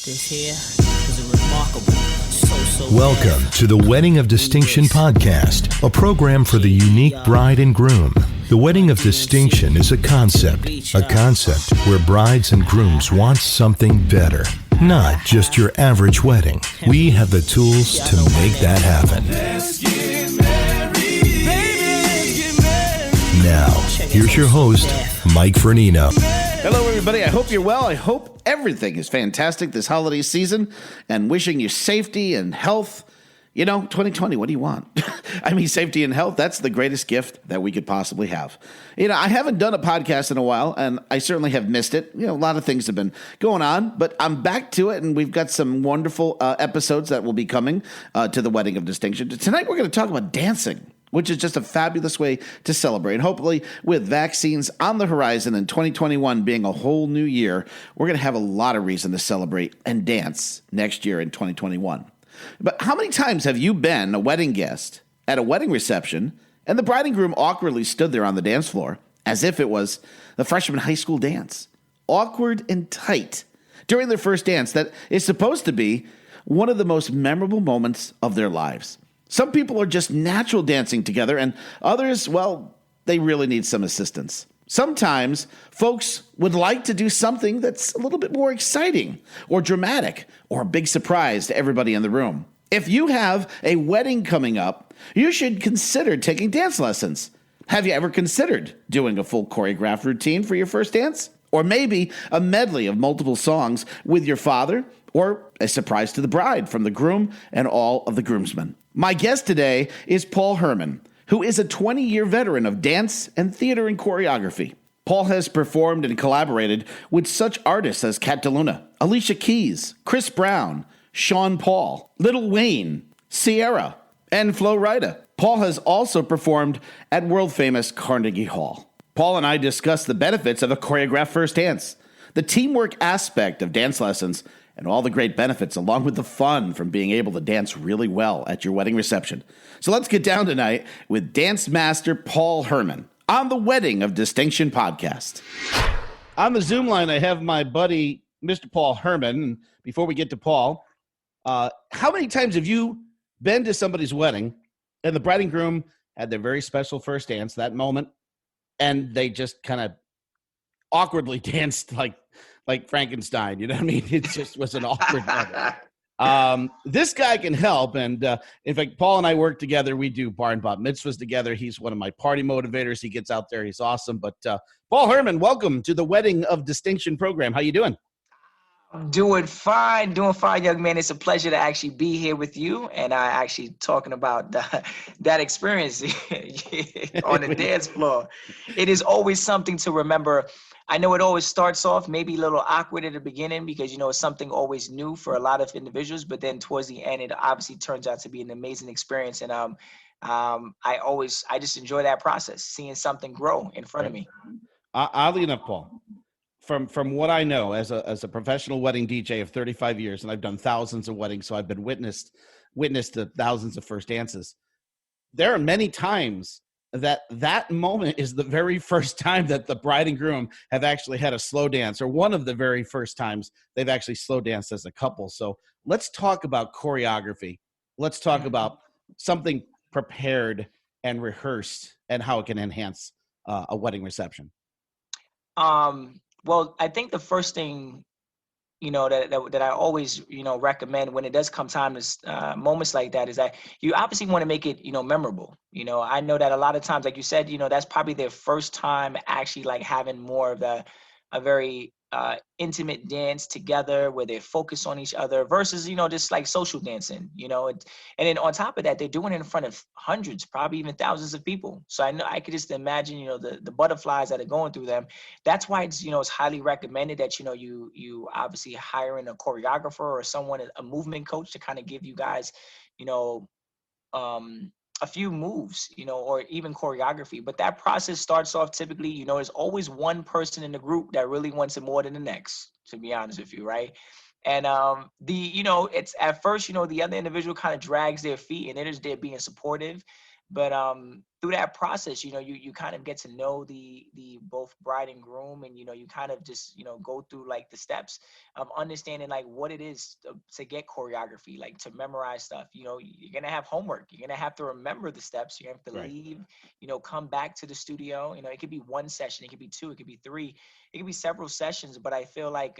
This here is a remarkable, Welcome to the Wedding of Distinction podcast, a program for the unique bride and groom. The Wedding of Distinction is a concept where brides and grooms want something better. Not just your average wedding. We have the tools to make that happen. Now, here's your host, Mike Fernino. Hello, everybody. I hope you're well. I hope everything is fantastic this holiday season and wishing you safety and health. You know, 2020, what do you want? I mean, safety and health, that's the greatest gift that we could possibly have. You know, I haven't done a podcast in a while, and I certainly have missed it. You know, a lot of things have been going on, but I'm back to it, and we've got some wonderful episodes that will be coming to the Wedding of Distinction. Tonight, we're going to talk about dancing, which is just a fabulous way to celebrate. Hopefully, with vaccines on the horizon and 2021 being a whole new year, we're going to have a lot of reason to celebrate and dance next year in 2021. But how many times have you been a wedding guest at a wedding reception and the bride and groom awkwardly stood there on the dance floor as if it was the freshman high school dance? Awkward and tight during their first dance that is supposed to be one of the most memorable moments of their lives. Some people are just natural dancing together, and others, well, they really need some assistance. Sometimes folks would like to do something that's a little bit more exciting or dramatic or a big surprise to everybody in the room. If you have a wedding coming up, you should consider taking dance lessons. Have you ever considered doing a full choreographed routine for your first dance? Or maybe a medley of multiple songs with your father, or a surprise to the bride from the groom and all of the groomsmen. My guest today is Paul Herman, who is a 20-year veteran of dance and theater and choreography. Paul has performed and collaborated with such artists as Cat DeLuna, Alicia Keys, Chris Brown, Sean Paul, Lil Wayne, Sierra, and Flo Rida. Paul has also performed at world-famous Carnegie Hall. Paul and I discussed the benefits of a choreographed first dance, the teamwork aspect of dance lessons, and all the great benefits along with the fun from being able to dance really well at your wedding reception. So let's get down tonight with dance master Paul Herman on the Wedding of Distinction podcast. On the Zoom line, I have my buddy, Mr. Paul Herman. Before we get to Paul, how many times have you been to somebody's wedding and the bride and groom had their very special first dance, that moment, and they just kind of awkwardly danced like Frankenstein, you know what I mean? It just was an awkward moment. This guy can help, and in fact, Paul and I work together. We do bar and bat mitzvahs together. He's one of my party motivators. He gets out there. He's awesome. But Paul Herman, welcome to the Wedding of Distinction program. How you doing? Doing fine, young man. It's a pleasure to actually be here with you, and I actually talking about that experience on the dance floor. It is always something to remember. I know it always starts off maybe a little awkward at the beginning because, you know, it's something always new for a lot of individuals, but then towards the end, it obviously turns out to be an amazing experience. And I just enjoy that process, seeing something grow in front of me. Oddly enough, Paul, from what I know as a professional wedding DJ of 35 years, and I've done thousands of weddings, so I've been witness to thousands of first dances. There are many times that moment is the very first time that the bride and groom have actually had a slow dance, or one of the very first times they've actually slow danced as a couple. So let's talk about choreography. Let's talk about something prepared and rehearsed and how it can enhance a wedding reception. Well, I think the first thing, you know, that I always, you know, recommend when it does come time to moments like that is that you obviously want to make it, you know, memorable. You know, I know that a lot of times, like you said, you know, that's probably their first time actually like having more of a very intimate dance together where they focus on each other versus, you know, just like social dancing, you know, and then on top of that, they're doing it in front of hundreds, probably even thousands of people. So I know I could just imagine, you know, the butterflies that are going through them. That's why it's, you know, it's highly recommended that, you know, you obviously hiring a choreographer or someone, a movement coach to kind of give you guys, you know, a few moves, you know, or even choreography. But that process starts off typically, you know, there's always one person in the group that really wants it more than the next, to be honest with you, right? And you know, it's at first, you know, the other individual kind of drags their feet and they're just there being supportive. But through that process, you kind of get to know the both bride and groom, and you kind of just go through like the steps of understanding like what it is to get choreography, like to memorize stuff. You're gonna have homework. You're gonna have to remember the steps. You have to Right. leave. Come back to the studio. It could be one session, it could be two, it could be three, it could be several sessions. But I feel like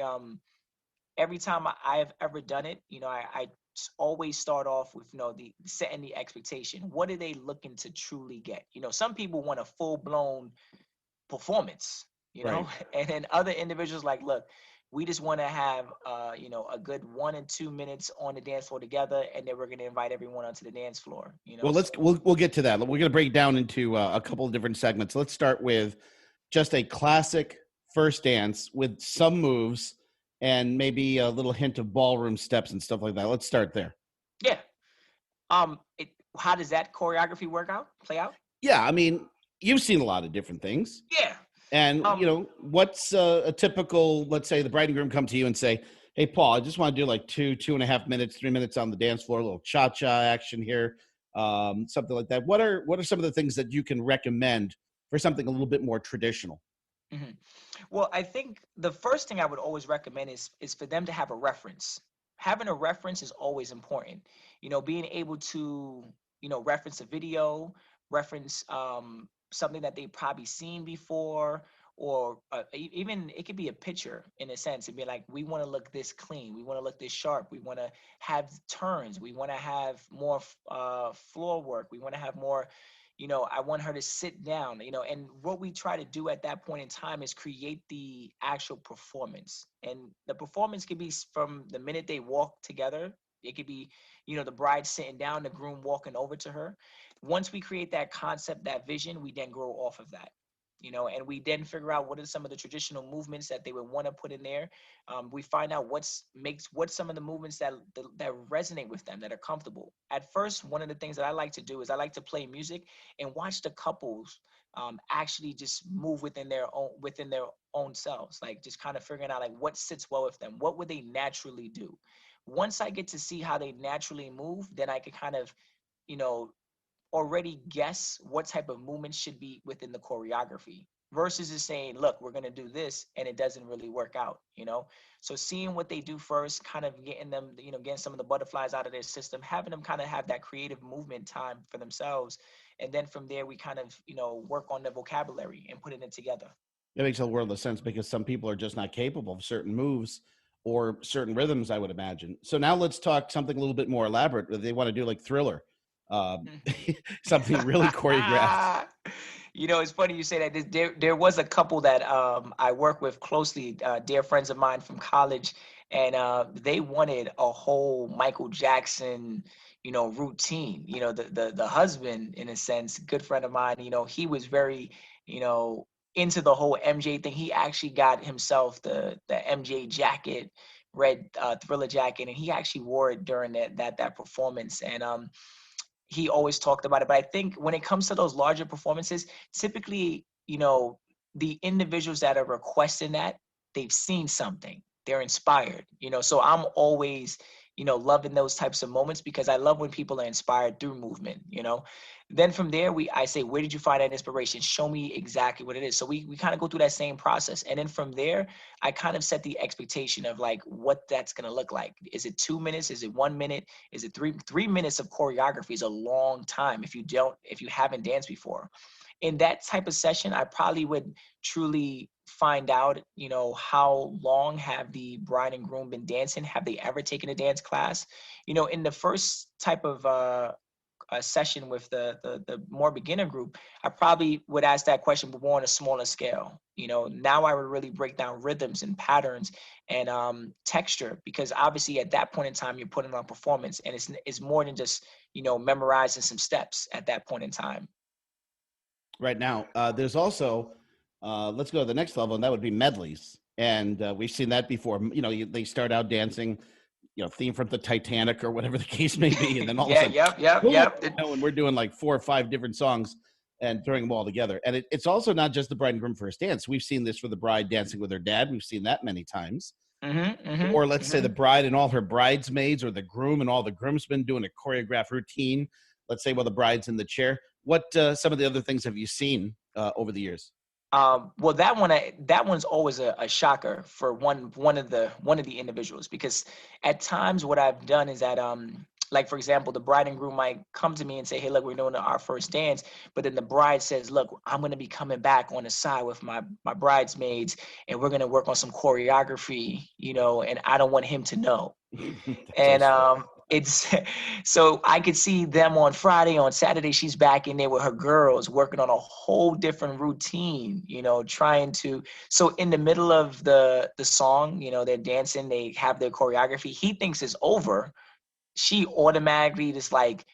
every time I've ever done it, I always start off with the setting the expectation. What are they looking to truly get? Some people want a full blown performance, Right. and then other individuals like, look, we just want to have a good 1 and 2 minutes on the dance floor together, and then we're going to invite everyone onto the dance floor. Well, So, we'll get to that. We're going to break down into a couple of different segments. Let's start with just a classic first dance with some moves and maybe a little hint of ballroom steps and stuff like that. Let's start there. yeah. How does that choreography play out? Yeah, I mean, you've seen a lot of different things. Yeah. And, what's a typical, let's say the bride and groom come to you and say, hey, Paul, I just want to do like 2.5 minutes, 3 minutes on the dance floor, a little cha-cha action here, something like that. What are some of the things that you can recommend for something a little bit more traditional? Mm-hmm. Well, I think the first thing I would always recommend is for them to have a reference. Having a reference is always important. Being able to, reference a video, reference something that they've probably seen before, or even it could be a picture in a sense, and be like, we want to look this clean, we want to look this sharp, we want to have turns, we want to have more floor work, we want to have more. I want her to sit down, and what we try to do at that point in time is create the actual performance. And the performance could be from the minute they walk together. It could be, the bride sitting down, the groom walking over to her. Once we create that concept, that vision, we then grow off of that. And we then figure out what are some of the traditional movements that they would want to put in there. We find out what's some of the movements that resonate with them, that are comfortable. At first, one of the things that I like to do is I like to play music and watch the couples actually just move within their own selves, like just kind of figuring out like what sits well with them, what would they naturally do. Once I get to see how they naturally move, then I can kind of, already guess what type of movement should be within the choreography, versus just saying, look, we're going to do this, and it doesn't really work out. So seeing what they do first, kind of getting them, getting some of the butterflies out of their system, having them kind of have that creative movement time for themselves. And then from there, we kind of, work on the vocabulary and putting it together. That makes a world of sense, because some people are just not capable of certain moves or certain rhythms, I would imagine. So now let's talk something a little bit more elaborate. They want to do like Thriller. Something really choreographed. It's funny you say that. There was a couple that I work with closely, dear friends of mine from college, and they wanted a whole Michael Jackson, routine. The husband, in a sense, good friend of mine. He was very, into the whole MJ thing. He actually got himself the MJ jacket, red Thriller jacket, and he actually wore it during that performance. And he always talked about it. But I think when it comes to those larger performances, typically, the individuals that are requesting that, they've seen something, they're inspired, so I'm always, loving those types of moments, because I love when people are inspired through movement. Then from there, I say, where did you find that inspiration? Show me exactly what it is. So we kind of go through that same process. And then from there, I kind of set the expectation of like what that's going to look like. Is it 2 minutes? Is it 1 minute? Is it 3 minutes of choreography is a long time if you haven't danced before. In that type of session, I probably would truly find out, how long have the bride and groom been dancing? Have they ever taken a dance class? In the first type of a session with the more beginner group, I probably would ask that question, but more on a smaller scale. Now I would really break down rhythms and patterns and texture, because obviously at that point in time, you're putting on performance, and it's more than just, memorizing some steps at that point in time. Right now, there's also, let's go to the next level, and that would be medleys. And we've seen that before. They start out dancing, theme from the Titanic or whatever the case may be. And then all of a sudden, yep. And we're doing like 4 or 5 different songs and throwing them all together. And it's also not just the bride and groom first dance. We've seen this for the bride dancing with her dad. We've seen that many times. Or let's say the bride and all her bridesmaids, or the groom and all the groomsmen doing a choreographed routine. Let's say while the bride's in the chair. What some of the other things have you seen over the years? Well, that one's always a shocker for one of the individuals, because at times what I've done is that like for example, the bride and groom might come to me and say, "Hey, look, we're doing our first dance," but then the bride says, "Look, I'm going to be coming back on the side with my bridesmaids, and we're going to work on some choreography, and I don't want him to know." And it's so I could see them on Friday, on Saturday she's back in there with her girls working on a whole different routine, trying to, so in the middle of the song, they're dancing, they have their choreography, he thinks it's over, she automatically just like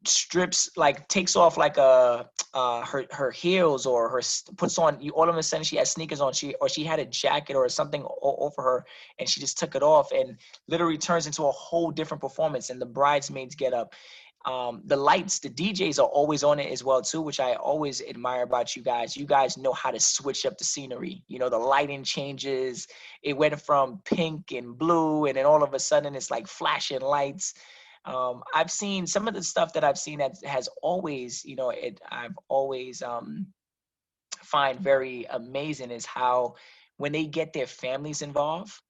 strips, like takes off like her heels, or puts on, you all of a sudden she has sneakers on, she had a jacket or something over her, and she just took it off and literally turns into a whole different performance, and the bridesmaids get up. The lights, the DJs are always on it as well too, which I always admire about you guys. You guys know how to switch up the scenery. The lighting changes. It went from pink and blue, and then all of a sudden it's like flashing lights. I've seen some of the stuff that I've seen that has always, I've always find very amazing is how when they get their families involved.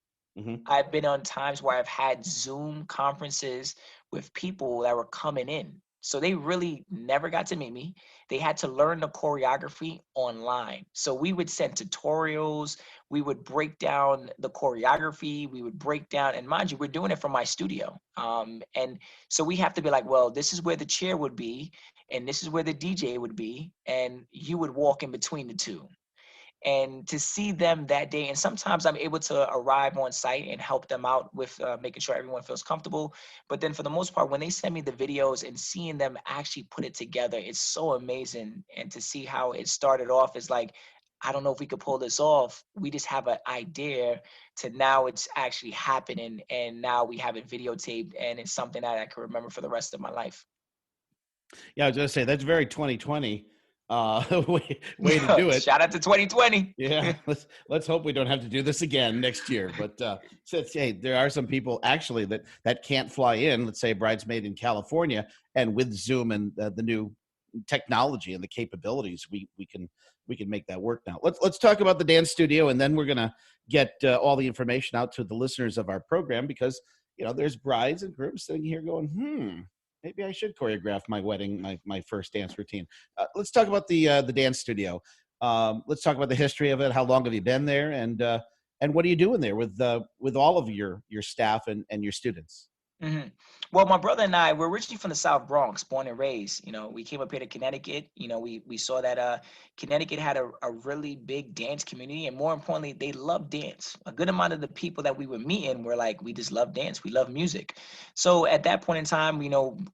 I've been on times where I've had Zoom conferences with people that were coming in. So they really never got to meet me. They had to learn the choreography online. So we would send tutorials, we would break down the choreography, we would break down, and mind you, we're doing it from my studio. And so we have to be like, well, this is where the chair would be, and this is where the DJ would be, and you would walk in between the two. And to see them that day, and sometimes I'm able to arrive on site and help them out with making sure everyone feels comfortable, but then for the most part, when they send me the videos and seeing them actually put it together, it's so amazing. And to see how it started off is like, I don't know if we could pull this off, we just have an idea, to now it's actually happening, and now we have it videotaped, and it's something that I can remember for the rest of my life. Yeah, I was going to say, that's very 2020 way to do it. Shout out to 2020. Yeah, let's hope we don't have to do this again next year. But hey, there are some people actually that can't fly in. Let's say a bridesmaid in California, and with Zoom and the new technology and the capabilities, we can make that work now. Let's talk about the dance studio, and then we're gonna get all the information out to the listeners of our program, because there's brides and grooms sitting here going, maybe I should choreograph my wedding, my first dance routine. Let's talk about the dance studio. Let's talk about the history of it. How long have you been there, and what are you doing there with all of your staff and your students? Well, my brother and I, we're originally from the South Bronx, born and raised. We came up here to Connecticut. We saw that Connecticut had a really big dance community, and more importantly, they love dance. A good amount of the people that we were meeting were like, we just love dance, we love music. So at that point in time,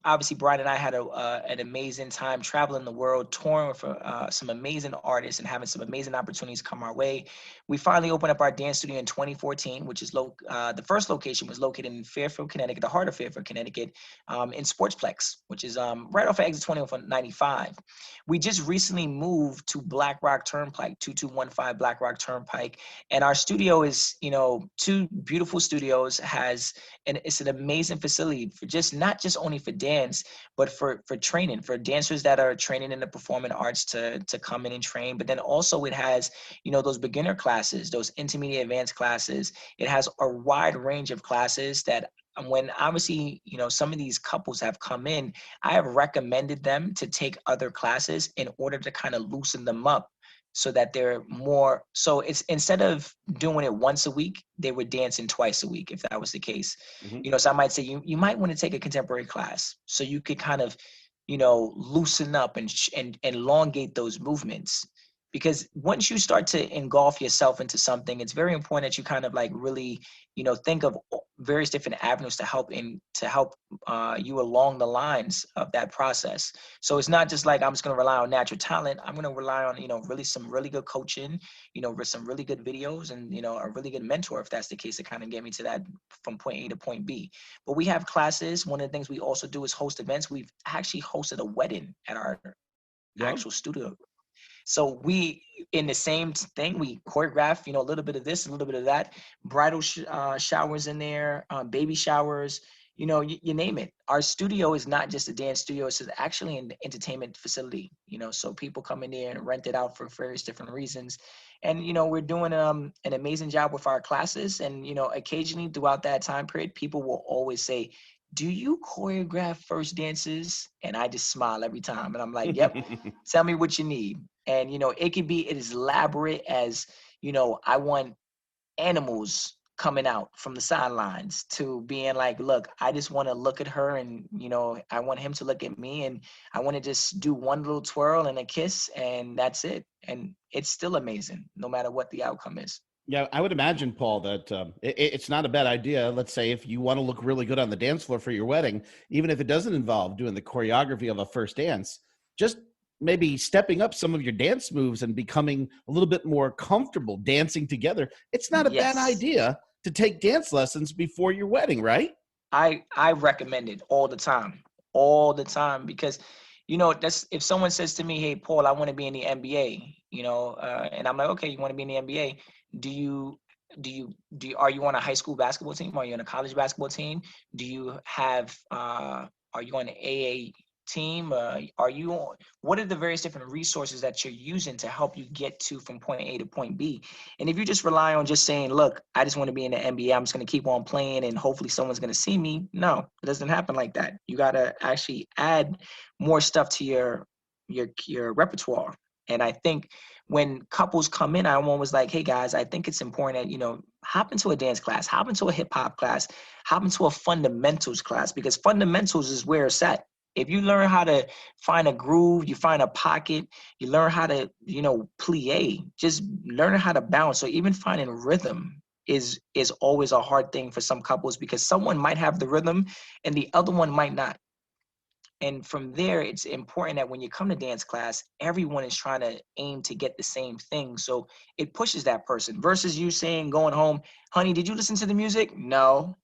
obviously Brian and I had an amazing time traveling the world, touring for some amazing artists and having some amazing opportunities come our way. We finally opened up our dance studio in 2014, which is the first location was located in Fairfield, Connecticut, the heart of Fairfield, Connecticut, in Sportsplex, which is right off of exit 20 on 95. We just recently moved to Black Rock Turnpike, 2215 Black Rock Turnpike, and our studio is, two beautiful studios. It's an amazing facility for not just only for dance, but for training, for dancers that are training in the performing arts to come in and train. But then also it has, those beginner classes, those intermediate advanced classes. It has a wide range of classes that when obviously, some of these couples have come in, I have recommended them to take other classes in order to kind of loosen them up so that they're more, so it's instead of doing it once a week, they were dancing twice a week, if that was the case. So I might say you might want to take a contemporary class so you could kind of, loosen up and elongate those movements. Because once you start to engulf yourself into something, it's very important that you kind of like really, think of various different avenues to help you along the lines of that process. So it's not just like I'm just going to rely on natural talent. I'm going to rely on, really some really good coaching, with some really good videos and, a really good mentor, if that's the case, to kind of get me to that from point A to point B. But we have classes. One of the things we also do is host events. We've actually hosted a wedding at our actual studio. So we, in the same thing, we choreograph, a little bit of this, a little bit of that, bridal showers in there, baby showers, you name it. Our studio is not just a dance studio; it's actually an entertainment facility. So people come in there and rent it out for various different reasons. And we're doing an amazing job with our classes. And occasionally throughout that time period, people will always say, "Do you choreograph first dances?" And I just smile every time, and I'm like, "Yep. Tell me what you need." And it could be as elaborate as I want animals coming out from the sidelines to being like, look, I just want to look at her and, I want him to look at me and I want to just do one little twirl and a kiss and that's it. And it's still amazing no matter what the outcome is. Yeah, I would imagine, Paul, that it's not a bad idea. Let's say if you want to look really good on the dance floor for your wedding, even if it doesn't involve doing the choreography of a first dance, just maybe stepping up some of your dance moves and becoming a little bit more comfortable dancing together. It's not a bad Yes. idea to take dance lessons before your wedding, right? I recommend it all the time because that's if someone says to me, "Hey Paul, I want to be in the NBA," and I'm like, "Okay, you want to be in the NBA? Do you are you on a high school basketball team? Are you on a college basketball team? Do you have are you on an AA team? Are you on what are the various different resources that you're using to help you get to from point A to point B?" And if you just rely on just saying, "Look, I just want to be in the NBA, I'm just going to keep on playing and hopefully someone's going to see me," no, it doesn't happen like that. You got to actually add more stuff to your repertoire. And I think when couples come in, I'm always like, "Hey guys, I think it's important that hop into a dance class, hop into a hip hop class, hop into a fundamentals class because fundamentals is where it's at. If you learn how to find a groove, you find a pocket, you learn how to, plie, just learning how to bounce. So even finding rhythm is always a hard thing for some couples because someone might have the rhythm and the other one might not. And from there, it's important that when you come to dance class, everyone is trying to aim to get the same thing. So it pushes that person versus you saying, going home, "Honey, did you listen to the music?" "No."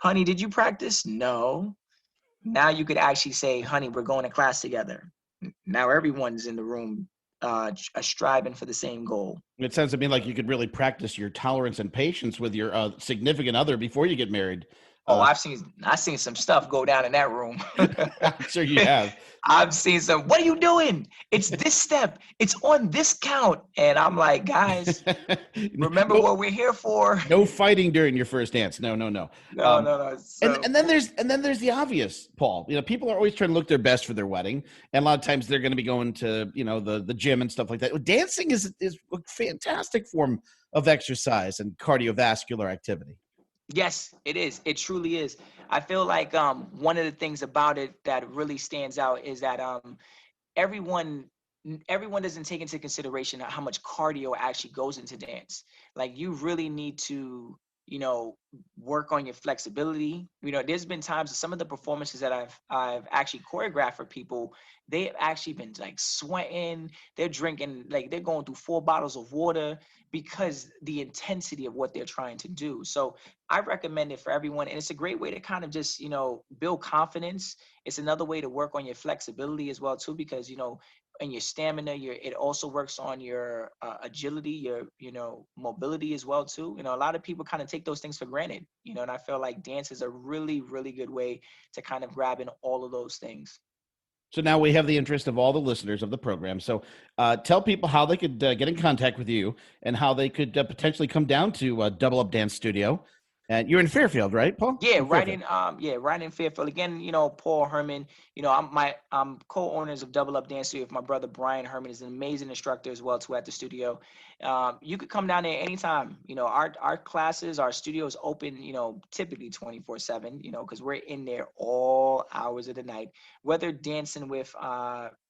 "Honey, did you practice?" "No." Now you could actually say, "Honey, we're going to class together." Now everyone's in the room striving for the same goal. It sounds to me like you could really practice your tolerance and patience with your significant other before you get married. Oh, Uh, I've seen some stuff go down in that room. I'm sure you have. I've seen some, "What are you doing? It's this step. It's on this count." And I'm like, "Guys, remember no, what we're here for." no fighting during your first dance. No, no, no. No, no, no. And So then there's the obvious, Paul. People are always trying to look their best for their wedding, and a lot of times they're going to be going to the gym and stuff like that. Dancing is a fantastic form of exercise and cardiovascular activity. yes, it is. It truly is. I feel like one of the things about it that really stands out is that everyone everyone doesn't take into consideration how much cardio actually goes into dance. Like you really need to you know work on your flexibility. There's been times that some of the performances that I've actually choreographed for people, they've actually been like sweating, they're drinking, like they're going through 4 bottles of water because the intensity of what they're trying to do. So I recommend it for everyone, and it's a great way to kind of just build confidence. It's another way to work on your flexibility as well too, because and your stamina, it also works on your agility, your mobility as well too. A lot of people kind of take those things for granted, and I feel like dance is a really, really good way to kind of grab in all of those things. So now we have the interest of all the listeners of the program. So tell people how they could get in contact with you and how they could potentially come down to Double Up Dance Studio. And you're in Fairfield, right, Paul? Yeah, In right Fairfield. in right in Fairfield. Again, Paul Herman. I'm co-owners of Double Up Dance Studio with my brother Brian Herman. Is an amazing instructor as well too at the studio. You could come down there anytime. Our classes, our studio is open. Typically 24/7. Because we're in there all hours of the night, whether dancing with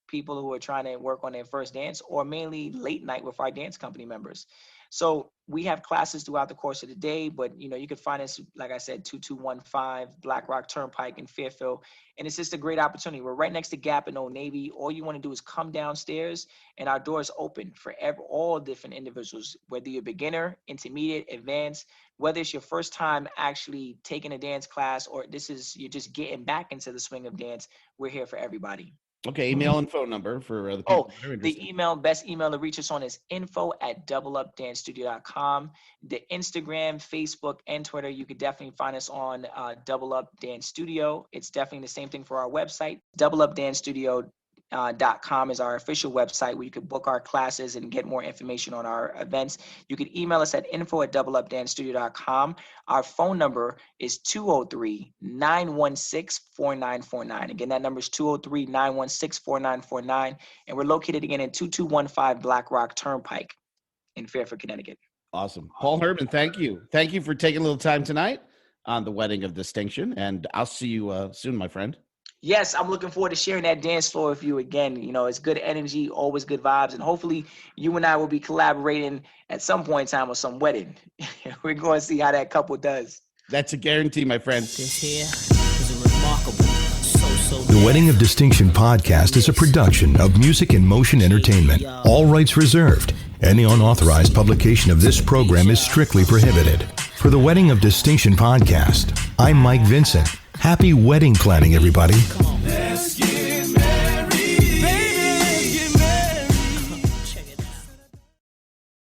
people who are trying to work on their first dance or mainly late night with our dance company members. So we have classes throughout the course of the day, but you can find us, like I said, 2215 Black Rock Turnpike in Fairfield. And it's just a great opportunity. We're right next to Gap in Old Navy. All you want to do is come downstairs and our doors open for all different individuals, whether you're beginner, intermediate, advanced, whether it's your first time actually taking a dance class or you're just getting back into the swing of dance, we're here for everybody. Okay, email and phone number for the people that are interested. The best email to reach us on is info@doubleupdancestudio.com. The Instagram, Facebook, and Twitter, you could definitely find us on Double Up Dance Studio. It's definitely the same thing for our website. doubleupdancestudio.com is our official website where you can book our classes and get more information on our events. You can email us at info@doubleupdancestudio.com. Our phone number is 203-916-4949. Again, that number is 203-916-4949. And we're located again in 2215 Black Rock Turnpike in Fairfield, Connecticut. Awesome. Paul Herman, thank you. Thank you for taking a little time tonight on the Wedding of Distinction. And I'll see you soon, my friend. Yes, I'm looking forward to sharing that dance floor with you again. You know, it's good energy, always good vibes. And hopefully you and I will be collaborating at some point in time with some wedding. We're going to see how that couple does. That's a guarantee, my friend. This here is a remarkable, The Wedding of Distinction podcast is a production of Music in Motion Entertainment. All rights reserved. Any unauthorized publication of this program is strictly prohibited. For the Wedding of Distinction podcast, I'm Mike Vincent. Happy wedding planning, everybody.